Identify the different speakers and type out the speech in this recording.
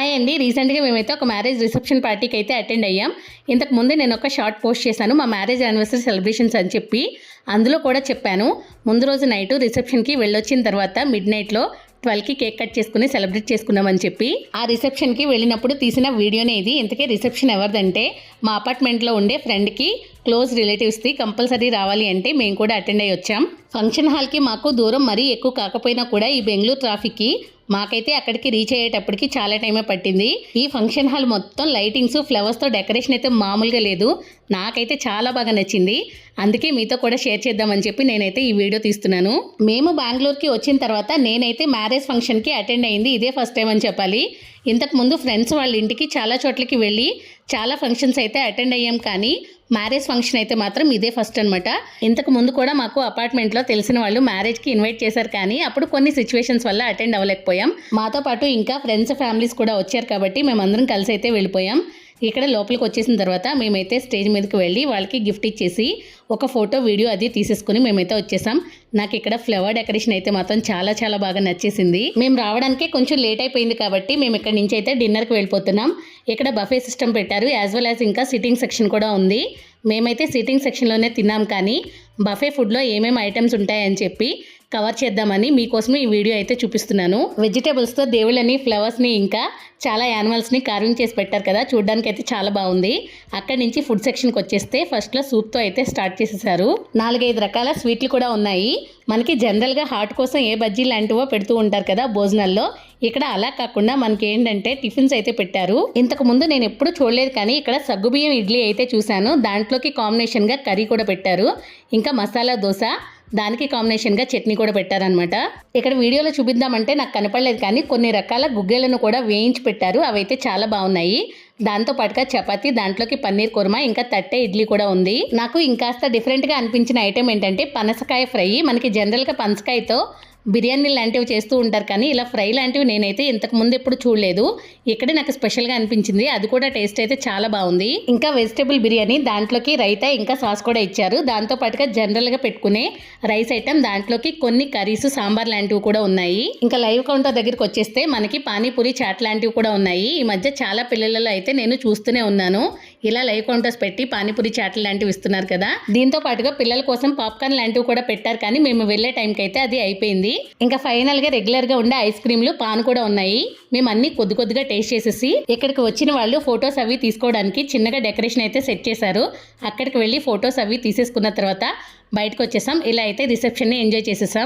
Speaker 1: Hi అండి. రీసెంట్గా మేమైతే ఒక మ్యారేజ్ రిసెప్షన్ పార్టీకి అయితే అటెండ్ అయ్యాం. ఇంతకు ముందే నేను ఒక షార్ట్ పోస్ట్ చేశాను మా మ్యారేజ్ యానివర్సరీ సెలబ్రేషన్స్ అని చెప్పి. అందులో కూడా చెప్పాను ముందు రోజు నైట్ రిసెప్షన్కి వెళ్ళొచ్చిన తర్వాత మిడ్ నైట్లో 12కి కేక్ కట్ చేసుకుని సెలబ్రేట్ చేసుకున్నామని చెప్పి. ఆ రిసెప్షన్కి వెళ్ళినప్పుడు తీసిన వీడియోనే ఇది. ఇంతకీ రిసెప్షన్ ఎవరిదంటే మా అపార్ట్మెంట్లో ఉండే ఫ్రెండ్కి క్లోజ్ రిలేటివ్స్ది. కంపల్సరీ రావాలి అంటే మేము కూడా అటెండ్ అయ్యి వచ్చాం. ఫంక్షన్ హాల్కి మాకు దూరం మరీ ఎక్కువ కాకపోయినా కూడా ఈ బెంగళూరు ట్రాఫిక్కి మాకైతే అక్కడికి రీచ్ అయ్యేటప్పటికి చాలా టైమే పట్టింది. ఈ ఫంక్షన్ హాల్ మొత్తం లైటింగ్స్ ఫ్లవర్స్తో డెకరేషన్ అయితే మామూలుగా లేదు. నాకైతే చాలా బాగా నచ్చింది. అందుకే మీతో కూడా షేర్ చేద్దామని చెప్పి నేనైతే ఈ వీడియో తీస్తున్నాను. మేము బెంగళూరుకి వచ్చిన తర్వాత నేనైతే మ్యారేజ్ ఫంక్షన్కి అటెండ్ అయింది ఇదే ఫస్ట్ టైం అని చెప్పాలి. ఇంతకుముందు ఫ్రెండ్స్ వాళ్ళ ఇంటికి చాలా చోట్లకి వెళ్ళి చాలా ఫంక్షన్స్ అయితే అటెండ్ అయ్యాం, కానీ మ్యారేజ్ ఫంక్షన్ అయితే మాత్రం ఇదే ఫస్ట్ అనమాట. ఇంతకు ముందు కూడా మాకు అపార్ట్మెంట్లో తెలిసిన వాళ్ళు మ్యారేజ్కి ఇన్వైట్ చేశారు, కానీ అప్పుడు కొన్ని సిచ్యువేషన్స్ వల్ల అటెండ్ అవ్వలేకపోయాం. మాతో పాటు ఇంకా ఫ్రెండ్స్ ఫ్యామిలీస్ కూడా వచ్చారు కాబట్టి మేమందరం కలిసి అయితే వెళ్ళిపోయాం. ఇక్కడ లోపలికి వచ్చేసిన తర్వాత మేమైతే స్టేజ్ మీదకి వెళ్ళి వాళ్ళకి గిఫ్ట్ ఇచ్చేసి ఒక ఫోటో వీడియో అది తీసేసుకుని మేమైతే వచ్చేసాం. నాకు ఇక్కడ ఫ్లవర్ డెకరేషన్ అయితే మాత్రం చాలా చాలా బాగా నచ్చేసింది. మేము రావడానికి కొంచెం లేట్ అయిపోయింది కాబట్టి మేము ఇక్కడ నుంచి అయితే డిన్నర్కి వెళ్ళిపోతున్నాం. ఇక్కడ బఫే సిస్టమ్ పెట్టారు, యాజ్ వెల్ యాజ్ ఇంకా సిట్టింగ్ సెక్షన్ కూడా ఉంది. మేమైతే సిట్టింగ్ సెక్షన్లోనే తిన్నాం, కానీ బఫే ఫుడ్లో ఏమేమి ఐటమ్స్ ఉంటాయని చెప్పి కవర్ చేద్దామని మీకోసం ఈ వీడియో అయితే చూపిస్తున్నాను. వెజిటేబుల్స్తో దేవుళ్ళని, ఫ్లవర్స్ని, ఇంకా చాలా యానిమల్స్ని కార్వింగ్ చేసి పెట్టారు కదా, చూడడానికి అయితే చాలా బాగుంది. అక్కడి నుంచి ఫుడ్ సెక్షన్కి వచ్చేస్తే ఫస్ట్లో సూప్తో అయితే స్టార్ట్ చేసేసారు. 4-5 రకాల స్వీట్లు కూడా ఉన్నాయి. మనకి జనరల్గా హార్ట్ కోసం ఏ బజ్జీ లాంటివో పెడుతూ ఉంటారు కదా భోజనాల్లో, ఇక్కడ అలా కాకుండా మనకి ఏంటంటే టిఫిన్స్ అయితే పెట్టారు. ఇంతకు ముందు నేను ఎప్పుడు చూడలేదు, కానీ ఇక్కడ సగ్గుబియ్యం ఇడ్లీ అయితే చూశాను. దాంట్లోకి కాంబినేషన్గా కర్రీ కూడా పెట్టారు, ఇంకా మసాలా దోశ, దానికి కాంబినేషన్గా చట్నీ కూడా పెట్టారనమాట. ఇక్కడ వీడియోలో చూపిద్దామంటే నాకు కనపడలేదు, కానీ కొన్ని రకాల గుగ్గలను కూడా వేయించి పెట్టారు. అవైతే చాలా బాగున్నాయి. దాంతో పాటుగా చపాతీ, దాంట్లోకి పన్నీర్ కుర్మా, ఇంకా తట్టె ఇడ్లీ కూడా ఉంది. నాకు ఇంకాస్త డిఫరెంట్గా అనిపించిన ఐటెం ఏంటంటే పనసకాయ ఫ్రై. మనకి జనరల్గా పనసకాయతో బిర్యానీ లాంటివి చేస్తూ ఉంటారు, కానీ ఇలా ఫ్రై లాంటివి నేనైతే ఇంతకు ముందు ఎప్పుడు చూడలేదు. ఇక్కడే నాకు స్పెషల్గా అనిపించింది. అది కూడా టేస్ట్ అయితే చాలా బాగుంది. ఇంకా వెజిటేబుల్ బిర్యానీ, దాంట్లోకి రైతా ఇంకా సాస్ కూడా ఇచ్చారు. దాంతో పాటుగా జనరల్గా పెట్టుకునే రైస్ ఐటెం, దాంట్లోకి కొన్ని కర్రీస్, సాంబార్ లాంటివి కూడా ఉన్నాయి. ఇంకా లైవ్ కౌంటర్ దగ్గరికి వచ్చేస్తే మనకి పానీపూరి, చాట్ లాంటివి కూడా ఉన్నాయి. ఈ మధ్య చాలా పిల్లలలో అయితే నేను చూస్తూనే ఉన్నాను, ఇలా లైవ్ కౌంటర్స్ పెట్టి పానీపూరి, చాట్లు లాంటివి ఇస్తున్నారు కదా. దీంతో పాటుగా పిల్లల కోసం పాప్కార్న్ లాంటివి కూడా పెట్టారు, కానీ మేము వెళ్ళే టైంకి అయితే అది అయిపోయింది. ఇంకా ఫైనల్గా రెగ్యులర్గా ఉండే ఐస్ క్రీమ్లు, పాన్ కూడా ఉన్నాయి. మేము అన్ని కొద్దిగా టేస్ట్ చేసేసి ఇక్కడికి వచ్చిన వాళ్ళు ఫొటోస్ అవి తీసుకోవడానికి చిన్నగా డెకరేషన్ అయితే సెట్ చేశారు. అక్కడికి వెళ్ళి ఫొటోస్ అవి తీసేసుకున్న తర్వాత బయటకు వచ్చేసాం. ఇలా అయితే రిసెప్షన్ని ఎంజాయ్ చేసేసాం.